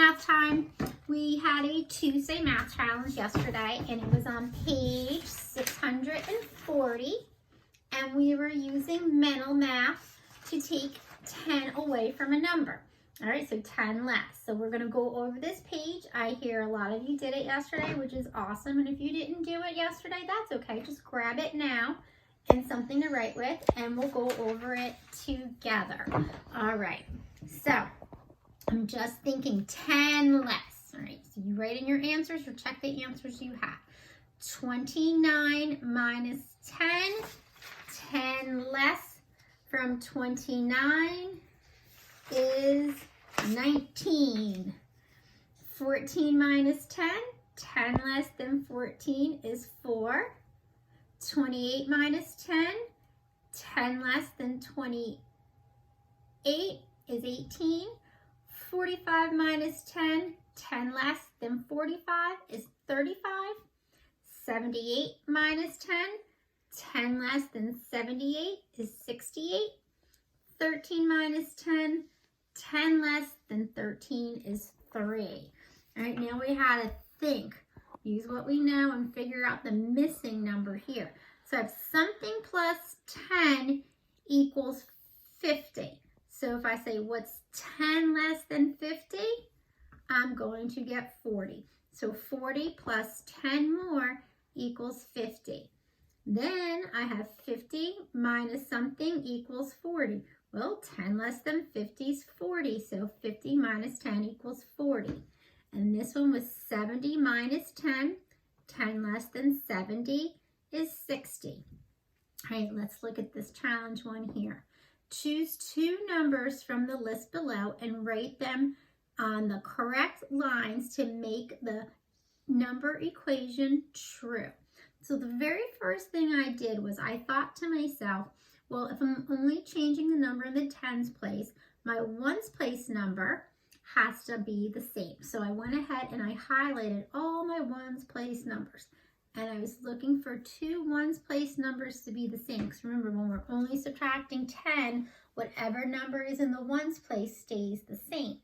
math time. We had a Tuesday math challenge yesterday, and it was on page 640, and we were using mental math to take 10 away from a number. All right, so 10 less. So we're gonna go over this page. I hear a lot of you did it yesterday, which is awesome, and if you didn't do it yesterday, that's okay. Just grab it now and something to write with, and we'll go over it together. All right, so I'm just thinking 10 less. All right, so you write in your answers or check the answers you have. 29 minus 10, 10 less from 29 is 19. 14 minus 10, 10 less than 14 is 4. 28 minus 10, 10 less than 28 is 18. 45 minus 10, 10 less than 45 is 35. 78 minus 10, 10 less than 78 is 68. 13 minus 10, 10 less than 13 is 3. All right, now we had to think. Use what we know and figure out the missing number here. So if something plus 10 equals 50. So if I say what's 10 less than 50, I'm going to get 40. So 40 plus 10 more equals 50. Then I have 50 minus something equals 40. Well, 10 less than 50 is 40. So 50 minus 10 equals 40. And this one was 70 minus 10. 10 less than 70 is 60. All right, let's look at this challenge one here. Choose two numbers from the list below and write them on the correct lines to make the number equation true. So the very first thing I did was I thought to myself, well, if I'm only changing the number in the tens place, my ones place number has to be the same. So I went ahead and I highlighted all my ones place numbers. And I was looking for two ones place numbers to be the same. Because remember, when we're only subtracting 10, whatever number is in the ones place stays the same.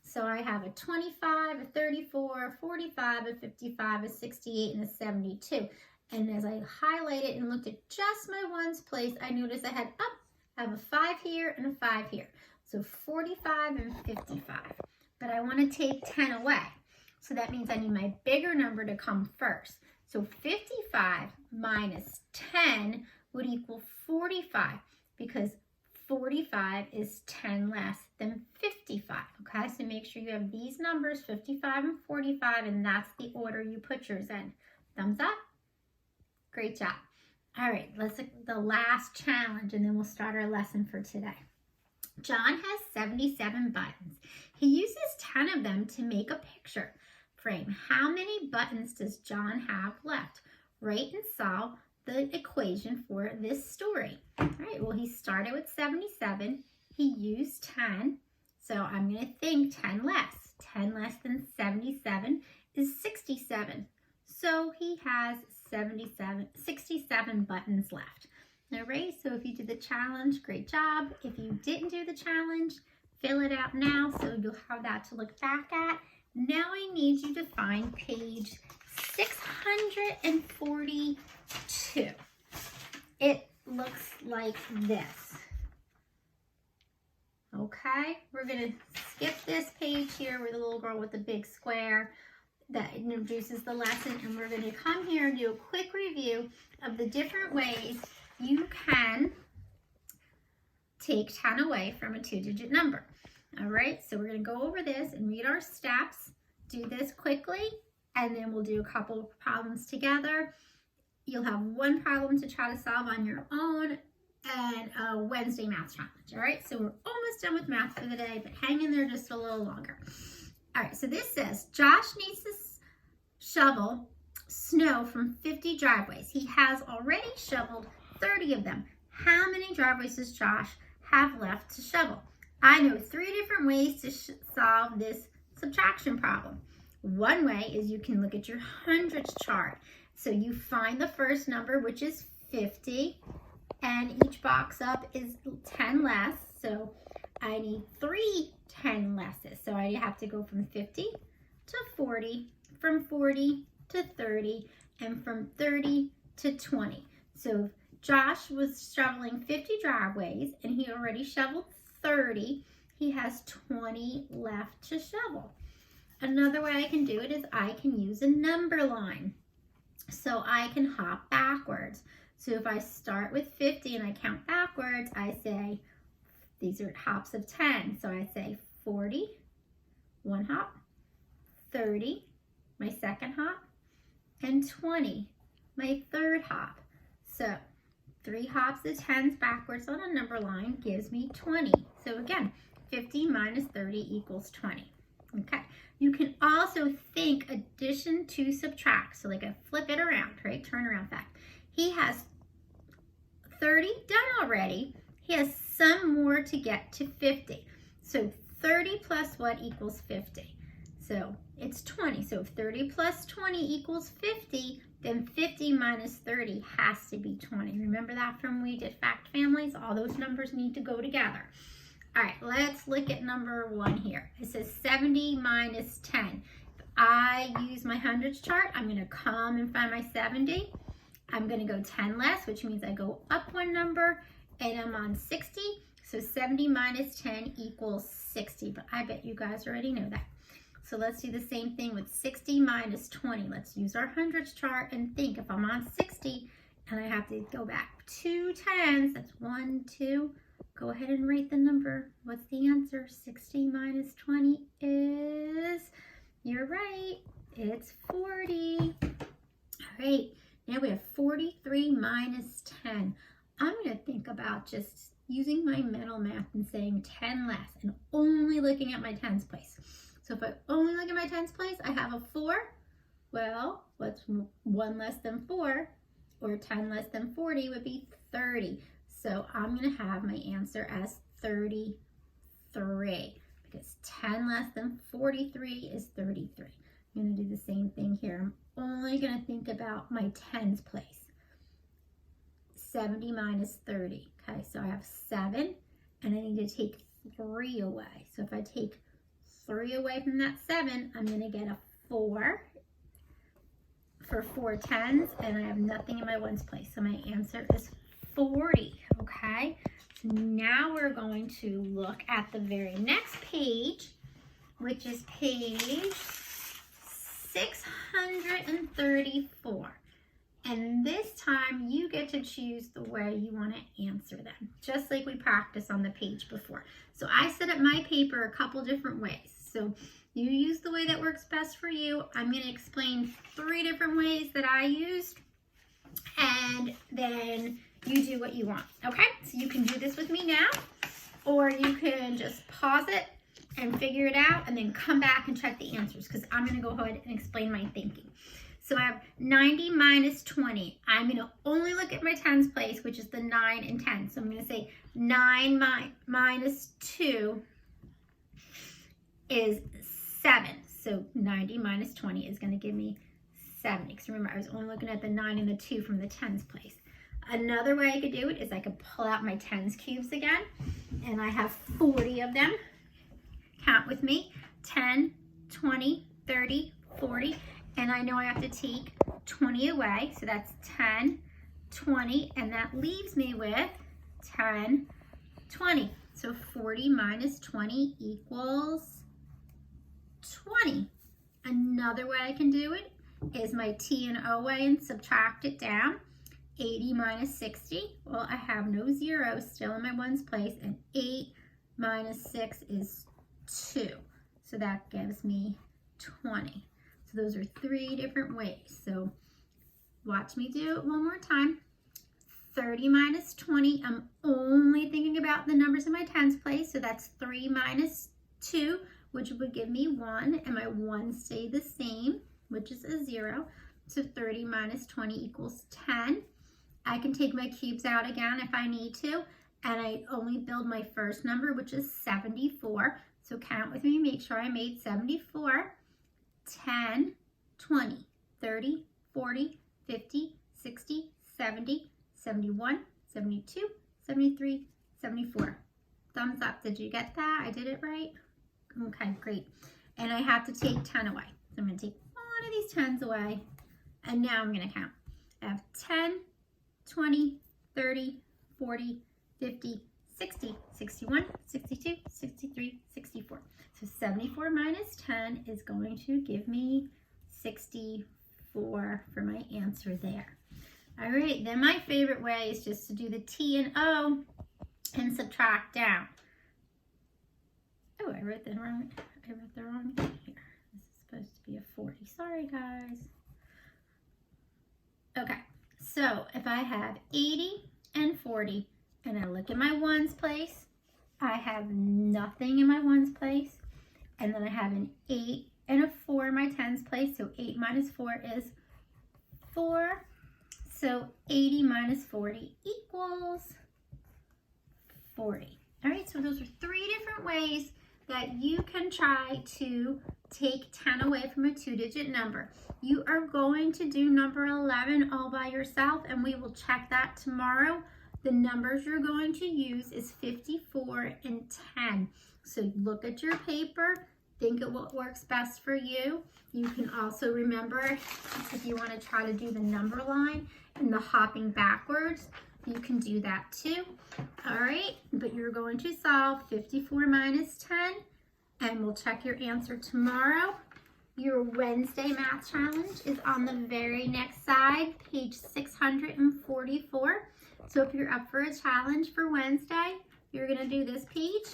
So I have a 25, a 34, a 45, a 55, a 68, and a 72. And as I highlighted and looked at just my ones place, I noticed I have a 5 here and a 5 here. So 45 and 55. But I want to take 10 away. So that means I need my bigger number to come first. So 55 minus 10 would equal 45 because 45 is 10 less than 55. Okay, so make sure you have these numbers, 55 and 45, and that's the order you put yours in. Thumbs up. Great job. All right, let's look at the last challenge and then we'll start our lesson for today. John has 77 buttons. He uses 10 of them to make a picture frame. How many buttons does John have left? Write and solve the equation for this story. All right, well, he started with 77. He used 10. So I'm going to think 10 less. 10 less than 77 is 67. So he has 67 buttons left. All right, so if you did the challenge, great job. If you didn't do the challenge, fill it out now so you'll have that to look back at. Now I need you to find page 642. It looks like this. Okay, we're going to skip this page here with the little girl with the big square that introduces the lesson, and we're going to come here and do a quick review of the different ways you can take 10 away from a 2-digit number. All right, so we're going to go over this and read our steps, do this quickly, and then we'll do a couple of problems together. You'll have one problem to try to solve on your own and a Wednesday math challenge. All right, so we're almost done with math for the day, but hang in there just a little longer. All right, so this says, Josh needs to shovel snow from 50 driveways. He has already shoveled 30 of them. How many driveways does Josh have left to shovel? I know 3 different ways to solve this subtraction problem. One way is you can look at your hundreds chart. So you find the first number, which is 50, and each box up is 10 less. So I need 3 10 lesses. So I have to go from 50 to 40, from 40 to 30, and from 30 to 20. So Josh was shoveling 50 driveways and he already shoveled 30. He has 20 left to shovel. Another way I can do it is I can use a number line. So I can hop backwards. So if I start with 50 and I count backwards, I say, these are hops of 10. So I say 40, one hop, 30, my second hop, and 20, my third hop. So 3 hops of 10s backwards on a number line gives me 20. So again, 50 minus 30 equals 20. Okay, you can also think addition to subtract. So like I flip it around, right? Turn around fact. He has 30 done already. He has some more to get to 50. So 30 plus what equals 50? So it's 20. So if 30 plus 20 equals 50, then 50 minus 30 has to be 20. Remember that from when we did fact families? All those numbers need to go together. All right, let's look at number 1 here. It says 70 minus 10. If I use my hundreds chart, I'm going to come and find my 70. I'm going to go 10 less, which means I go up 1 number, and I'm on 60. So 70 minus 10 equals 60, but I bet you guys already know that. So let's do the same thing with 60 minus 20. Let's use our hundreds chart and think if I'm on 60 and I have to go back 2 10s, that's 1, 2. Go ahead and write the number. What's the answer? 60 minus 20 is, you're right, it's 40. All right, now we have 43 minus 10. I'm going to think about just using my mental math and saying 10 less and only looking at my tens place. So if I only look at my tens place, I have a 4. Well, what's 1 less than 4 or 10 less than 40 would be 30. So I'm going to have my answer as 33 because 10 less than 43 is 33. I'm going to do the same thing here. I'm only going to think about my tens place. 70 minus 30. Okay, so I have 7 and I need to take 3 away. So if I take 3 away from that 7, I'm going to get a 4 for 4 tens, and I have nothing in my ones place. So my answer is 40. Okay, so now we're going to look at the very next page, which is page 634. And this time you get to choose the way you want to answer them, just like we practiced on the page before. So I set up my paper a couple different ways. So you use the way that works best for you. I'm going to explain 3 different ways that I used, and then you do what you want. Okay, so you can do this with me now, or you can just pause it and figure it out and then come back and check the answers, because I'm going to go ahead and explain my thinking. So I have 90 minus 20. I'm going to only look at my tens place, which is the 9 and 10. So I'm going to say 9 minus 2 is 7. So 90 minus 20 is going to give me 70. Because remember, I was only looking at the 9 and the 2 from the tens place. Another way I could do it is I could pull out my tens cubes again. And I have 40 of them. Count with me. 10, 20, 30, 40. And I know I have to take 20 away. So that's 10, 20. And that leaves me with 10, 20. So 40 minus 20 equals 20. Another way I can do it is my T and O way and subtract it down. 80 minus 60. Well, I have no zeros still in my ones place. And 8 minus 6 is 2. So that gives me 20. So those are 3 different ways. So watch me do it one more time. 30 minus 20. I'm only thinking about the numbers in my tens place. So that's 3 minus 2, which would give me 1. And my 1 stay the same, which is a 0. So 30 minus 20 equals 10. I can take my cubes out again if I need to. And I only build my first number, which is 74. So count with me, make sure I made 74. 10, 20, 30, 40, 50, 60, 70, 71, 72, 73, 74. Thumbs up. Did you get that? I did it right? Okay, great. And I have to take 10 away. So I'm going to take one of these 10s away. And now I'm going to count. I have 10, 20, 30, 40, 50, 60, 61, 62, 63, 64. So 74 minus 10 is going to give me 64 for my answer there. All right, then my favorite way is just to do the T and O and subtract down. Oh, I wrote the wrong thing here. This is supposed to be a 40. Sorry, guys. Okay, so if I have 80 and 40, and I look at my ones place, I have nothing in my ones place, and then I have an 8 and a 4 in my tens place, so 8 minus 4 is 4. So 80 minus 40 equals 40. All right, so those are 3 different ways that you can try to take 10 away from a 2-digit number. You are going to do number 11 all by yourself, and we will check that tomorrow. The numbers you're going to use is 54 and 10. So look at your paper, think of what works best for you. You can also remember, if you want to try to do the number line and the hopping backwards, you can do that too. All right, but you're going to solve 54 minus 10, and we'll check your answer tomorrow. Your Wednesday math challenge is on the very next side, page 644. So if you're up for a challenge for Wednesday, you're going to do this page.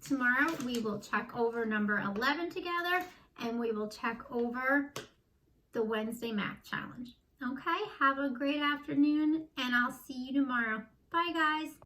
Tomorrow we will check over number 11 together, and we will check over the Wednesday math challenge. Okay, have a great afternoon, and I'll see you tomorrow. Bye, guys.